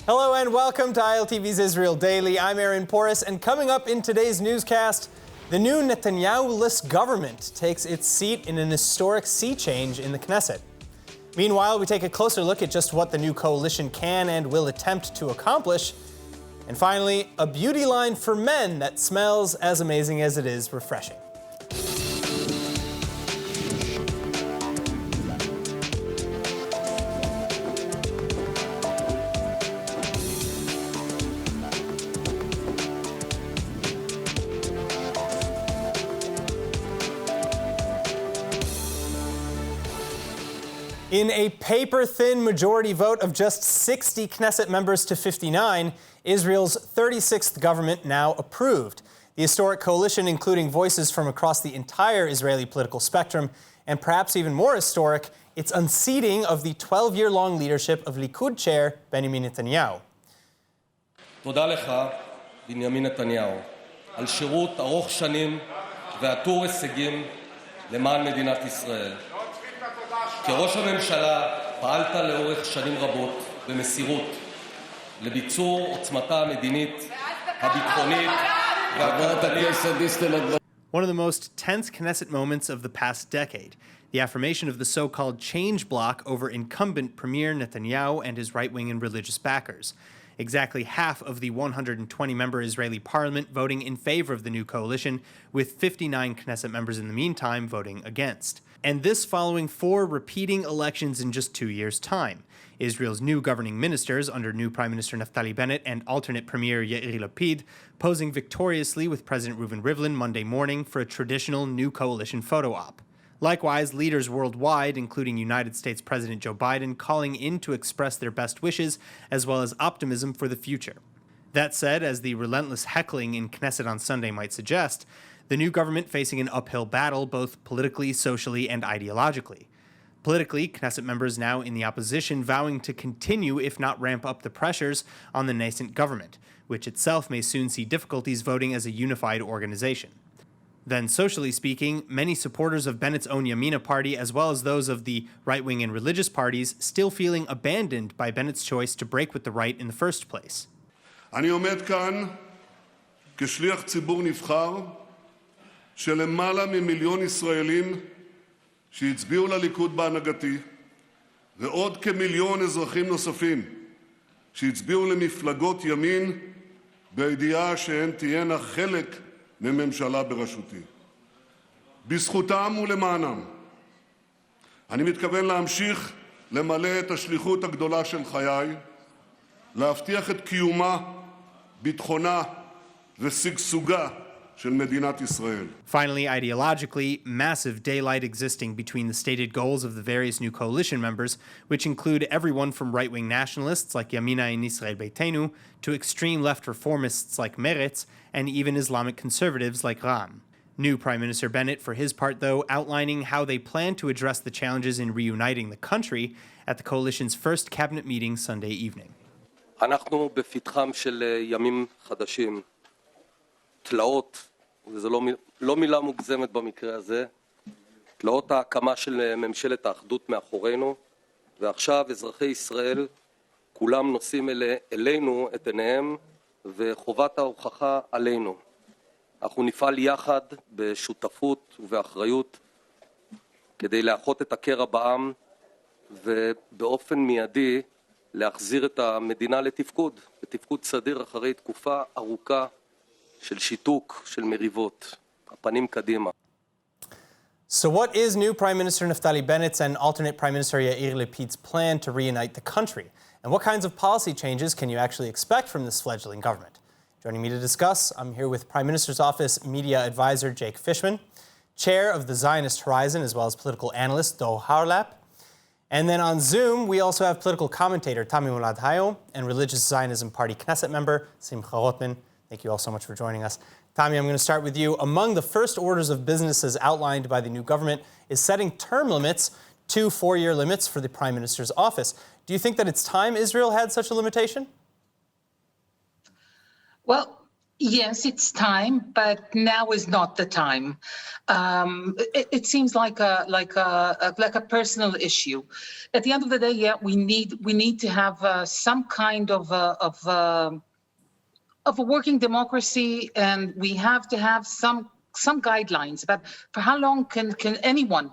Hello and welcome to ILTV's Israel Daily. I'm Aaron Porras, and coming up in today's newscast, the new Netanyahu-less government takes its seat in an historic sea change in the Knesset. Meanwhile, we take a closer look at just what the new coalition can and will attempt to accomplish. And finally, a beauty line for men that smells as amazing as it is refreshing. In a paper-thin majority vote of just 60 Knesset members to 59, Israel's 36th government now approved. The historic coalition, including voices from across the entire Israeli political spectrum, and perhaps even more historic, its unseating of the 12-year-long leadership of Likud chair Benjamin Netanyahu. תודה לך, בנימין נתניהו, על שירות ארוך שנים ועטור הישגים למען מדינת ישראל. כראש הממשלה פעלת לאורך שנים רבות במסירות לביצור עוצמתה המדינית, הביטחונית והכלכלית. One of the most tense Knesset moments of the past decade, the affirmation of the so-called change bloc over incumbent Premier Netanyahu and his right-wing and religious backers. Exactly half of the 120-member Israeli parliament voting in favor of the new coalition, with 59 Knesset members in the meantime voting against. And this following 4 repeating elections in just 2 years' time. Israel's new governing ministers under new Prime Minister Naftali Bennett and alternate Premier Yair Lapid posing victoriously with President Reuven Rivlin Monday morning for a traditional new coalition photo op. Likewise, leaders worldwide, including United States President Joe Biden, calling in to express their best wishes as well as optimism for the future. That said, as the relentless heckling in Knesset on Sunday might suggest, the new government facing an uphill battle both politically, socially, and ideologically. Politically, Knesset members now in the opposition vowing to continue, if not ramp up the pressures on the nascent government, which itself may soon see difficulties voting as a unified organization. Then, socially speaking, many supporters of Bennett's own Yamina party, as well as those of the right-wing and religious parties, still feeling abandoned by Bennett's choice to break with the right in the first place. אני עומד כאן כשליח ציבור נבחר של למעלה ממיליון ישראלים שהצביעו לליכוד בהנהגתי, ועוד כמיליון אזרחים נוספים שהצביעו למפלגות ימין בידיעה שהן תהיינה חלק מממשלה בראשותי. בזכותם ולמענם אני מתכוון להמשיך למלא את השליחות הגדולה של חיי, להבטיח את קיומה, ביטחונה ושגשוגה של מדינת ישראל. Finally, ideologically, massive daylight existing between the stated goals of the various new coalition members, which include everyone from right-wing nationalists like Yamina and Israel Beitenu to extreme left reformists like Meretz and even Islamic conservatives like Ram. New Prime Minister Bennett, for his part, though, outlining how they plan to address the challenges in reuniting the country at the coalition's first cabinet meeting Sunday evening. אנחנו בפתחם של ימים חדשים. תלאות, וזו לא מילה מוגזמת במקרה הזה, תלאות ההקמה של ממשלת האחדות מאחורינו, ועכשיו אזרחי ישראל כולם נושאים אלינו את עיניהם, וחובת ההוכחה עלינו. אנחנו נפעל יחד בשותפות ובאחריות כדי לאחות את הקרע בעם, ובאופן מיידי להחזיר את המדינה לתפקוד סדיר אחרי תקופה ארוכה של שיתוק, של מריבות, הפנים קדימה. So what is new Prime Minister Naftali Bennett's and alternate Prime Minister Yair Lapid's plan to reunite the country? And what kinds of policy changes can you actually expect from this fledgling government? Joining me to discuss, I'm here with Prime Minister's Office Media Advisor Jake Fishman, Chair of the Zionist Horizon, as well as political analyst Do Harlap. And then on Zoom, we also have political commentator Tami Muladhayo and Religious Zionism Party Knesset member Simcha Rotman. Thank you all so much for joining us. Tami, I'm going to start with you. Among the first orders of businesses outlined by the new government is setting term limits to 4-year limits for the Prime Minister's office. Do you think that it's time Israel had such a limitation? Well, Yes, it's time, but now is not the time. It seems like a personal issue. At the end of the day, yeah, we need to have some kind of a working democracy, and we have to have some guidelines about for how long can anyone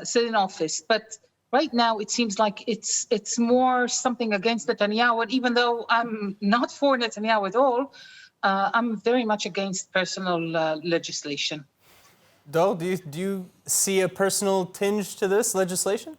sit in office. But right now, it seems like it's more something against Netanyahu. And even though I'm not for Netanyahu at all, I'm very much against personal legislation. Dol, do you see a personal tinge to this legislation?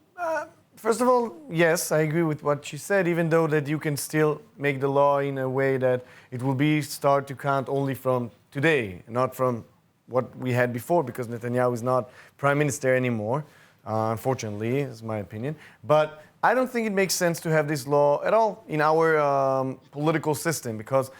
First of all, yes, I agree with what you said, even though that you can still make the law in a way that it will start to count only from today, not from what we had before, because Netanyahu is not prime minister anymore, unfortunately, is my opinion. But I don't think it makes sense to have this law at all in our political system, because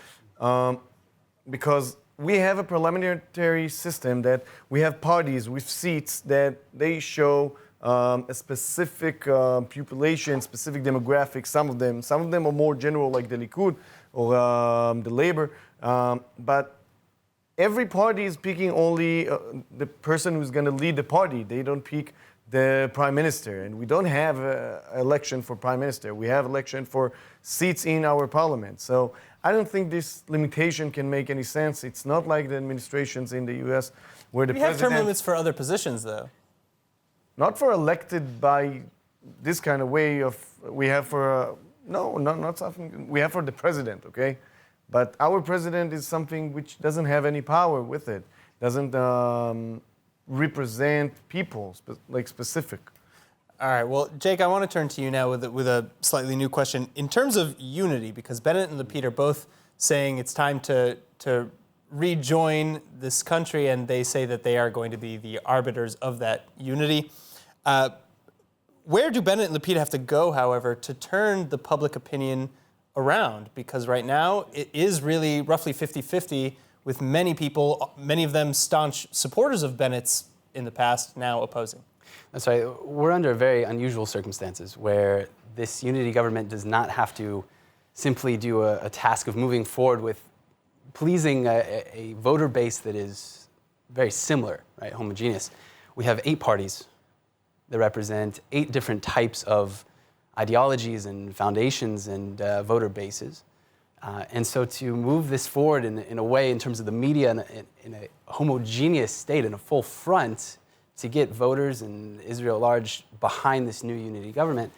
we have a parliamentary system that we have parties with seats that they show a specific population, specific demographics. Some of them are more general, like the Likud or the Labor. But every party is picking only the person who's going to lead the party. They don't pick the prime minister, and we don't have an election for prime minister. We have election for seats in our parliament. So I don't think this limitation can make any sense. It's not like the administrations in the U.S. where the president... We have term limits for other positions, though. Not for elected by this kind of way of... We have for... not something... We have for the president, okay? But our president is something which doesn't have any power with it. Doesn't represent people, specific. All right, well, Jake, I want to turn to you now with a slightly new question. In terms of unity, because Bennett and Lapid are both saying it's time to rejoin this country, and they say that they are going to be the arbiters of that unity. Where do Bennett and Lapid have to go, however, to turn the public opinion around? Because right now it is really roughly 50-50, with many people, many of them staunch supporters of Bennett's in the past, now opposing. That's right. We're under very unusual circumstances where this unity government does not have to simply do a task of moving forward with pleasing a voter base that is very similar, right, homogeneous. We have 8 parties that represent 8 different types of ideologies and foundations and voter bases. And so to move this forward in a way in terms of the media in a homogeneous state, in a full front, to get voters in Israel at large behind this new unity government,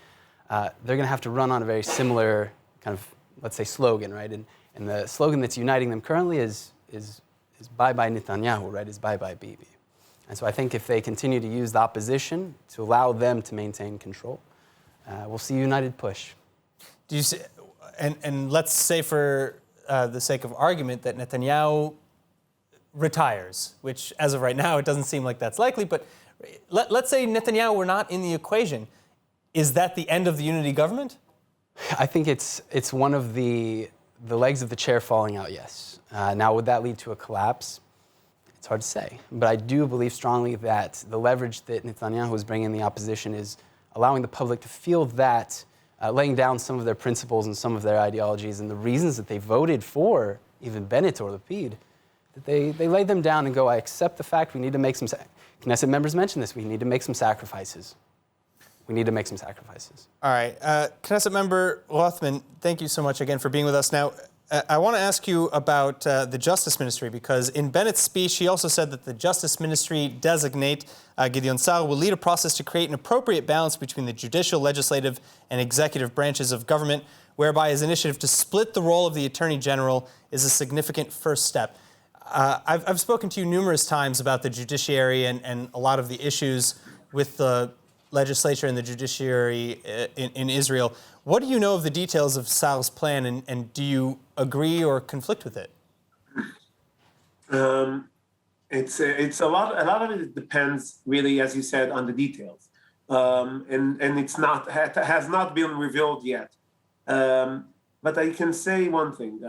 they're going to have to run on a very similar kind of, let's say, slogan, right? And the slogan that's uniting them currently is bye-bye Netanyahu, right? Is bye-bye Bibi. And so I think if they continue to use the opposition to allow them to maintain control, we'll see a united push. Do you see, and let's say for the sake of argument that Netanyahu retires, which as of right now it doesn't seem like that's likely, but let's say Netanyahu were not in the equation. Is that the end of the unity government? I think it's one of the legs of the chair falling out, yes. Now, would that lead to a collapse? It's hard to say. But I do believe strongly that the leverage that Netanyahu is bringing in the opposition is allowing the public to feel that, laying down some of their principles and some of their ideologies and the reasons that they voted for even Bennett or Lapid, that they lay them down and go, I accept the fact we need to make some... Knesset members mentioned this. We need to make some sacrifices. We need to make some sacrifices. All right. Knesset member Rothman, thank you so much again for being with us. Now, I want to ask you about the Justice Ministry, because in Bennett's speech, he also said that the Justice Ministry designate, Gideon Sa'ar, will lead a process to create an appropriate balance between the judicial, legislative, and executive branches of government, whereby his initiative to split the role of the Attorney General is a significant first step. I've spoken to you numerous times about the judiciary and a lot of the issues with the legislature and the judiciary in Israel. What do you know of the details of Sa'ar's plan, and do you agree or conflict with it? It's a lot of it depends really, as you said, on the details, and it has not been revealed yet. But I can say one thing.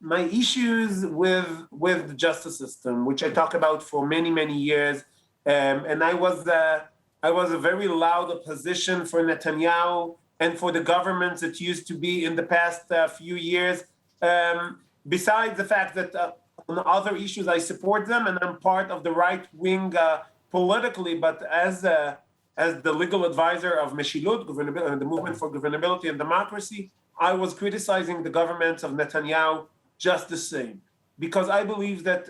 My issues with the justice system, which I talk about for many years, and I was a very loud opposition for Netanyahu and for the governments that used to be in the past few years. besides the fact that on other issues I support them and I'm part of the right wing politically, but as the legal advisor of Meshillut, the movement for governability and democracy, I was criticizing the government of Netanyahu just the same, because I believe that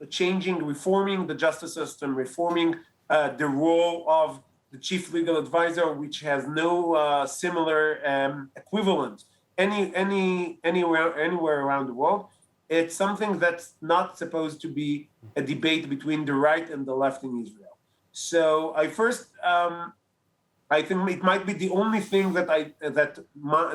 reforming the justice system, reforming the role of the chief legal advisor, which has no similar equivalent anywhere around the world, it's something that's not supposed to be a debate between the right and the left in Israel. So I think it might be the only thing that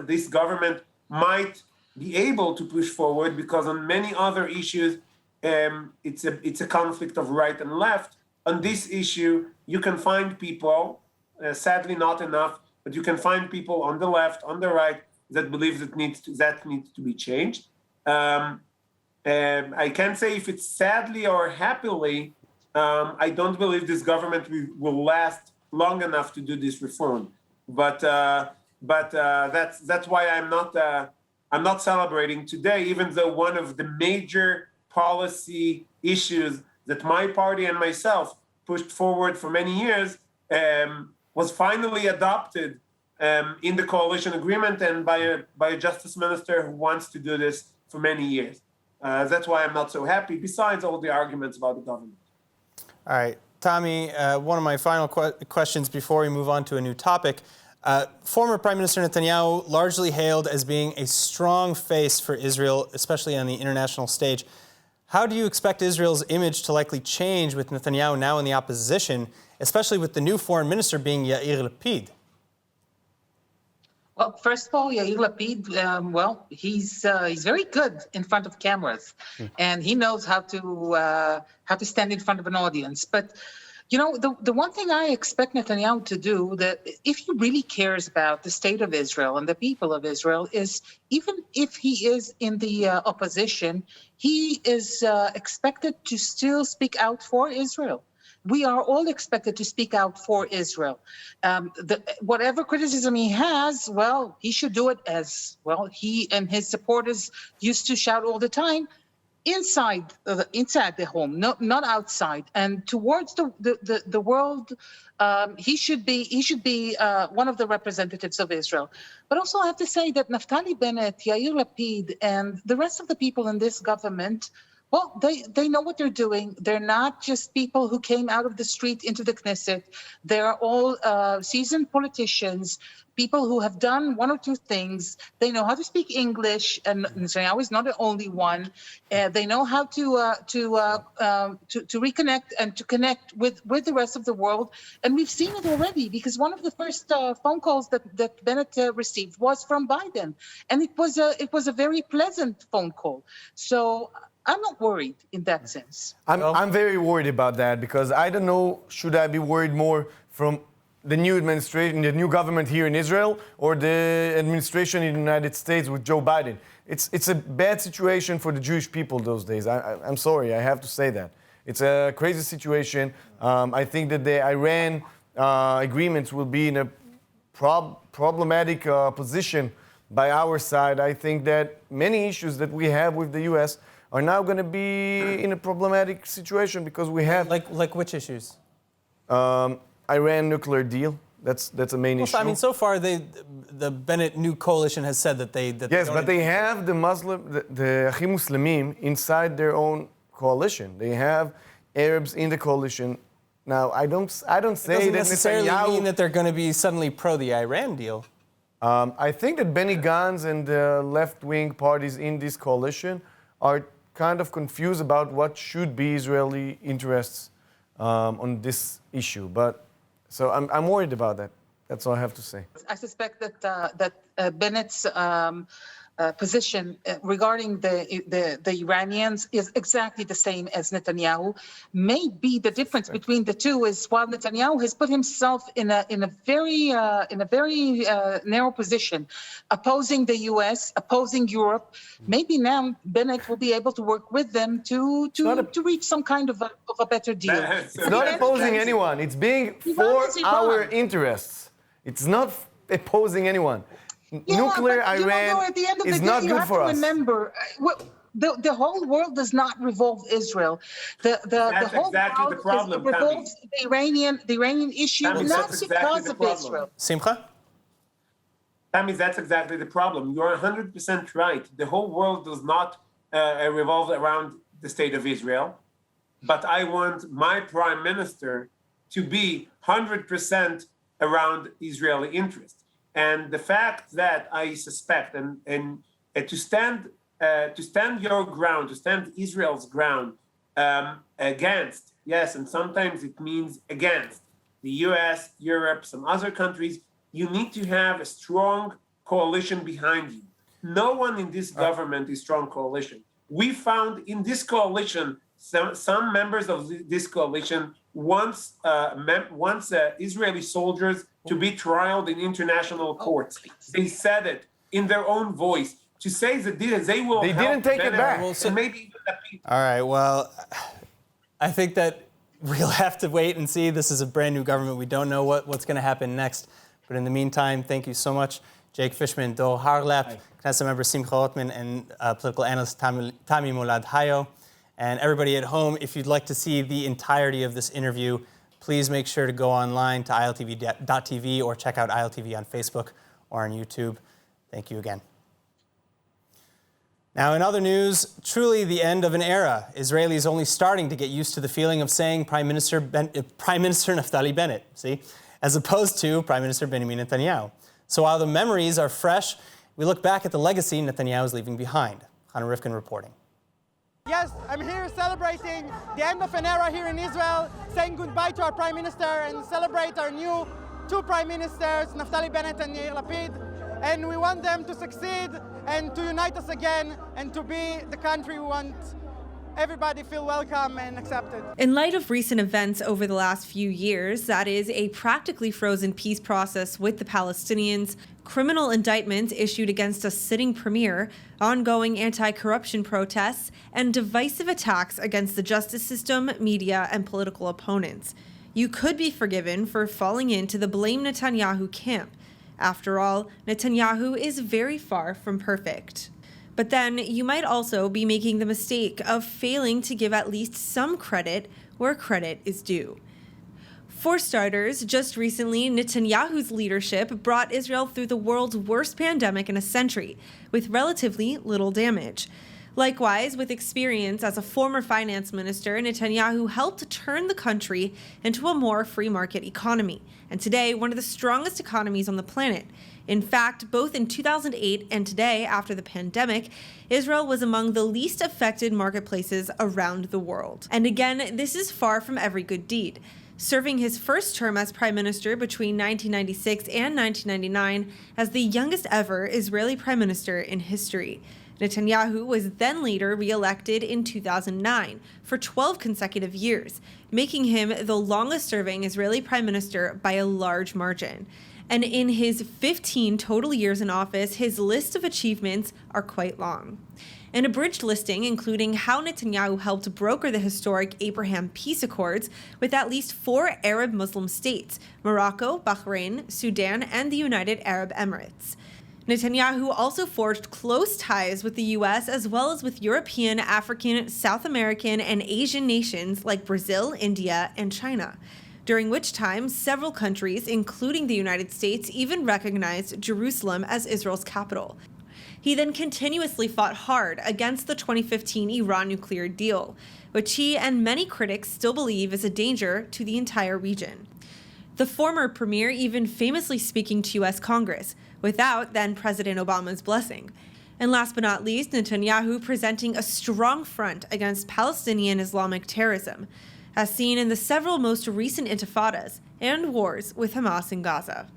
this government might be able to push forward, because on many other issues, it's a conflict of right and left. On this issue, you can find people, sadly not enough, but you can find people on the left, on the right, that believe that needs to be changed. I can't say if it's sadly or happily. I don't believe this government will last long enough to do this reform. But that's why I'm not celebrating today, even though one of the major policy issues that my party and myself pushed forward for many years was finally adopted in the coalition agreement and by a justice minister who wants to do this for many years. That's why I'm not so happy, besides all the arguments about the government. All right, Tommy, one of my final questions before we move on to a new topic. Former Prime Minister Netanyahu largely hailed as being a strong face for Israel, especially on the international stage. How do you expect Israel's image to likely change with Netanyahu now in the opposition, especially with the new foreign minister being Yair Lapid? Well, first of all, Yair Lapid, he's very good in front of cameras, and he knows how to stand in front of an audience. But you know, the one thing I expect Netanyahu to do, that if he really cares about the state of Israel and the people of Israel, is even if he is in the opposition, he is expected to still speak out for Israel. We are all expected to speak out for Israel. Whatever criticism he has, well, he should do it as well. He and his supporters used to shout all the time, inside the home, not outside. And towards the world, he should be one of the representatives of Israel. But also, I have to say that Naftali Bennett, Yair Lapid, and the rest of the people in this government, well, they know what they're doing. They're not just people who came out of the street into the Knesset. They're all seasoned politicians, people who have done one or two things. They know how to speak English, and Netanyahu is not the only one. They know how to reconnect and to connect with the rest of the world. And we've seen it already, because one of the first phone calls that Bennett received was from Biden, and it was a very pleasant phone call. So I'm not worried in that sense. I'm very worried about that, because I don't know, should I be worried more from the new administration, the new government here in Israel, or the administration in the United States with Joe Biden? It's a bad situation for the Jewish people those days. I'm sorry, I have to say that. It's a crazy situation. I think that the Iran agreements will be in a problematic position by our side. I think that many issues that we have with the U.S. are now going to be in a problematic situation, because we have... Like which issues? Iran nuclear deal. That's a main issue. I mean, so far the Bennett new coalition has said that they yes, but they have the Achim Muslimim inside their own coalition. They have Arabs in the coalition. Now, I don't say that doesn't necessarily mean that they're going to be suddenly pro the Iran deal. I think that Benny Gantz and the left-wing parties in this coalition are kind of confused about what should be Israeli interests on this issue. But so I'm worried about that. That's all I have to say. I suspect that Bennett's position regarding the Iranians is exactly the same as Netanyahu. Maybe the difference between the two is, while Netanyahu has put himself in a very narrow position, opposing the U.S., opposing Europe, maybe now Bennett will be able to work with them to reach some kind of a better deal. It's not opposing anyone. It's being for our interests. It's not opposing anyone. nuclear but, Iran at the end of is the not day, good for us. You have to remember, the whole world does not revolve Israel. The whole exactly world the problem, revolves the Iranian issue, Tammy, not that's exactly because the of problem. Israel. Simcha? That means that's exactly the problem. You're 100% right. The whole world does not revolve around the state of Israel. But I want my prime minister to be 100% around Israeli interests. And the fact that I suspect and to stand your ground, to stand Israel's ground against, yes, and sometimes it means against the US, Europe, some other countries, you need to have a strong coalition behind you. No one in this government is strong coalition. We found in this coalition, some members of this coalition wants Israeli soldiers to be trialed in international courts. They said it in their own voice to say that they will. They help didn't take it back. and maybe even the people. All right, well, I think that we'll have to wait and see. This is a brand new government. We don't know what's going to happen next. But in the meantime, thank you so much, Jake Fishman, Do Harlap, Knesset member Simcha Otman, and political analyst Tami Molad Hayo. And everybody at home, if you'd like to see the entirety of this interview, please make sure to go online to ILTV.tv or check out ILTV on Facebook or on YouTube. Thank you again. Now, in other news, truly the end of an era. Israelis only starting to get used to the feeling of saying Prime Minister Naftali Bennett, as opposed to Prime Minister Benjamin Netanyahu. So while the memories are fresh, we look back at the legacy Netanyahu is leaving behind. Hannah Rifkin reporting. Yes, I'm here celebrating the end of an era here in Israel, saying goodbye to our Prime Minister and celebrate our new two Prime Ministers, Naftali Bennett and Yair Lapid. And we want them to succeed and to unite us again and to be the country we want everybody feel welcome and accepted. In light of recent events over the last few years, that is a practically frozen peace process with the Palestinians, criminal indictments issued against a sitting premier, ongoing anti-corruption protests, and divisive attacks against the justice system, media, and political opponents. You could be forgiven for falling into the blame Netanyahu camp. After all, Netanyahu is very far from perfect. But then you might also be making the mistake of failing to give at least some credit where credit is due. For starters, just recently, Netanyahu's leadership brought Israel through the world's worst pandemic in a century, with relatively little damage. Likewise, with experience as a former finance minister, Netanyahu helped turn the country into a more free market economy, and today one of the strongest economies on the planet. In fact, both in 2008 and today, after the pandemic, Israel was among the least affected marketplaces around the world. And again, this is far from every good deed. Serving his first term as prime minister between 1996 and 1999 as the youngest ever Israeli prime minister in history. Netanyahu was then later re-elected in 2009 for 12 consecutive years, making him the longest-serving Israeli prime minister by a large margin. And in his 15 total years in office, his list of achievements are quite long. An abridged listing including how Netanyahu helped broker the historic Abraham Peace Accords with at least 4 Arab Muslim states, Morocco, Bahrain, Sudan, and the United Arab Emirates. Netanyahu also forged close ties with the U.S. as well as with European, African, South American, and Asian nations like Brazil, India, and China, during which time several countries, including the United States, even recognized Jerusalem as Israel's capital. He then continuously fought hard against the 2015 Iran nuclear deal, which he and many critics still believe is a danger to the entire region. The former premier even famously speaking to U.S. Congress, without then-President Obama's blessing. And last but not least, Netanyahu presenting a strong front against Palestinian Islamic terrorism, as seen in the several most recent intifadas and wars with Hamas in Gaza.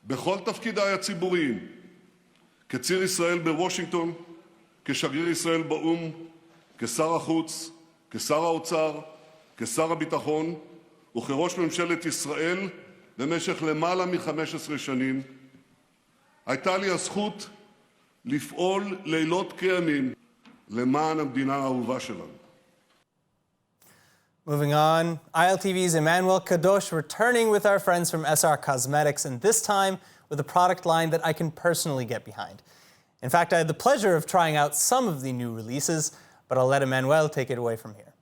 בכל תפקידיי הציבוריים, כציר ישראל בוושינגטון, כשגריר ישראל באו"ם, כשר החוץ, כשר האוצר, כשר הביטחון, וכראש ממשלת ישראל במשך למעלה מ-15 שנים, הייתה לי הזכות לפעול לילות כימים למען המדינה האהובה שלנו. Moving on, ILTV's Emmanuel Kadosh returning with our friends from SR Cosmetics, and this time with a product line that I can personally get behind. In fact, I had the pleasure of trying out some of the new releases, but I'll let Emmanuel take it away from here.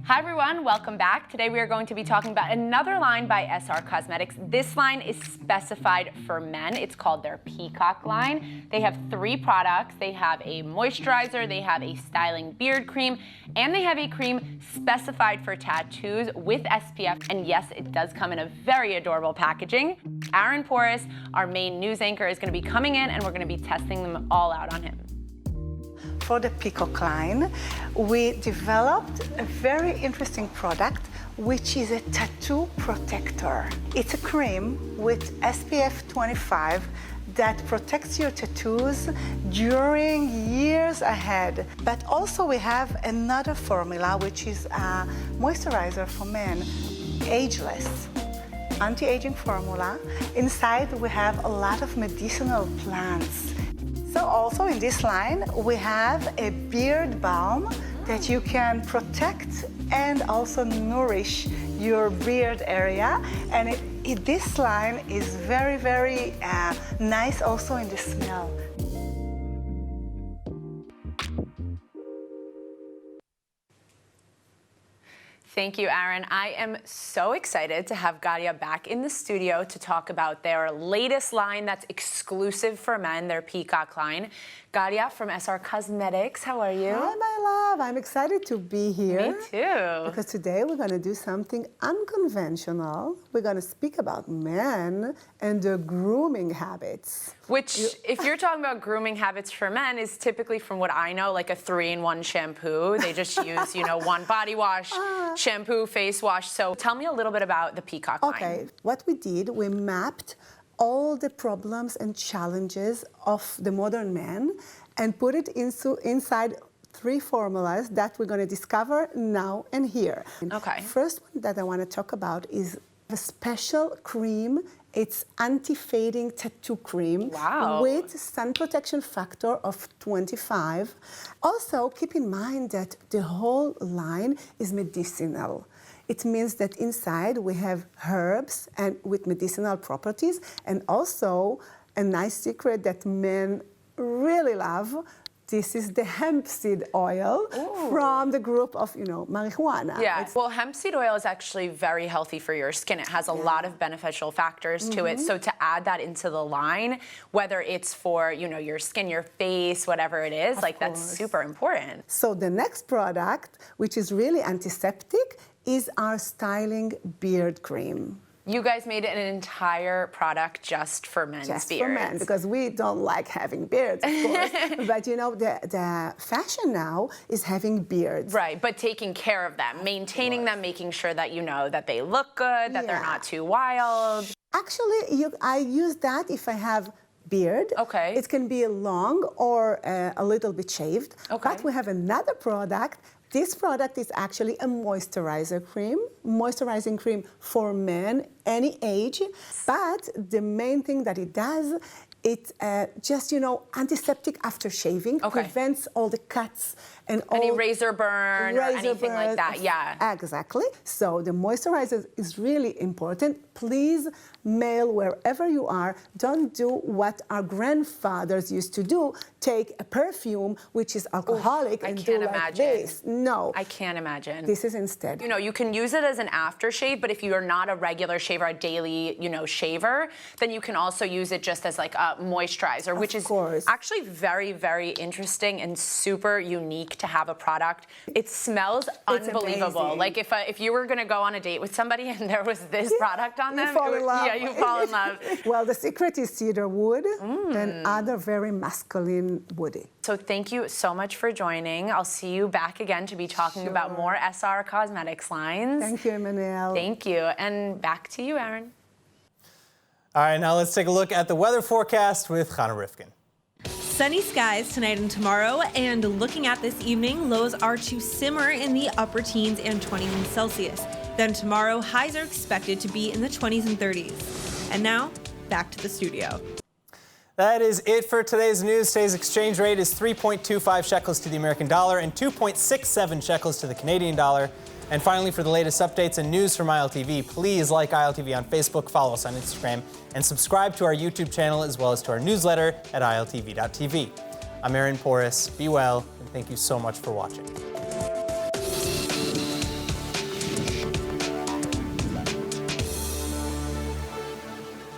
Hi everyone, welcome back. Today we are going to be talking about another line by SR Cosmetics. This line is specified for men. It's called their Peacock line. They have 3 products. They have a moisturizer, they have a styling beard cream, and they have a cream specified for tattoos with SPF. And yes, it does come in a very adorable packaging. Aaron Porras, our main news anchor, is going to be coming in and we're going to be testing them all out on him. For the Peacock line, we developed a very interesting product, which is a tattoo protector. It's a cream with SPF 25 that protects your tattoos during years ahead. But also we have another formula, which is a moisturizer for men, ageless. Anti-aging formula. Inside we have a lot of medicinal plants. So also in this line, we have a beard balm that you can protect and also nourish your beard area. And this line is very, very nice also in the smell. Thank you, Aaron. I am so excited to have Gadia back in the studio to talk about their latest line that's exclusive for men, their Peacock line. Gadia from SR Cosmetics, how are you? Hi, my love. I'm excited to be here. Me too. Because today we're going to do something unconventional. We're going to speak about men and their grooming habits. Which, if you're talking about grooming habits for men, is typically, from what I know, like a 3-in-1 shampoo. They just use, one body wash, shampoo, face wash. So tell me a little bit about the Peacock line. Okay. What we did, we mapped all the problems and challenges of the modern man and put it inside 3 formulas that we're going to discover now and here. Okay. First one that I want to talk about is a special cream. It's anti-fading tattoo cream with sun protection factor of 25. Also, keep in mind that the whole line is medicinal. It means that inside we have herbs and with medicinal properties, and also a nice secret that men really love. This is the hemp seed oil from the group of, marijuana. Yeah, well, hemp seed oil is actually very healthy for your skin. It has a lot of beneficial factors to it. So to add that into the line, whether it's for, your skin, your face, whatever it is, that's super important. So the next product, which is really antiseptic, is our styling beard cream. You guys made an entire product just for men's beards. Just for men, because we don't like having beards, of course. But the fashion now is having beards. Right, but taking care of them, maintaining them, making sure that that they look good, that they're not too wild. Actually, I use that if I have beard. Okay. It can be long or a little bit shaved. Okay. But we have another product. This product is actually a moisturizer cream, moisturizing cream for men, any age. But the main thing that it does, it just, antiseptic after shaving, prevents all the cuts and any razor burn or anything like that, Exactly. So the moisturizer is really important. Please, male, wherever you are, don't do what our grandfathers used to do, take a perfume, which is alcoholic, and do like this. No. I can't imagine. This is instead. You can use it as an aftershave, but if you are not a regular shaver, a daily, shaver, then you can also use it just as like a moisturizer, which is actually very, very interesting and super unique to have a product. It smells unbelievable. Amazing. Like if you were going to go on a date with somebody and there was this product on them, you fall in love. Yeah, you fall in love. Well, the secret is cedar wood and other very masculine woody. So thank you so much for joining. I'll see you back again to be talking about more SR Cosmetics lines. Thank you, Emmanuel. Thank you. And back to you, Aaron. All right, now let's take a look at the weather forecast with Chana Rifkin. Sunny skies tonight and tomorrow, and looking at this evening, lows are to simmer in the upper teens and 20s Celsius. Then tomorrow, highs are expected to be in the 20s and 30s. And now, back to the studio. That is it for today's news. Today's exchange rate is 3.25 shekels to the American dollar and 2.67 shekels to the Canadian dollar. And finally, for the latest updates and news from ILTV, please like ILTV on Facebook, follow us on Instagram, and subscribe to our YouTube channel as well as to our newsletter at iltv.tv. I'm Aaron Porras. Be well, and thank you so much for watching.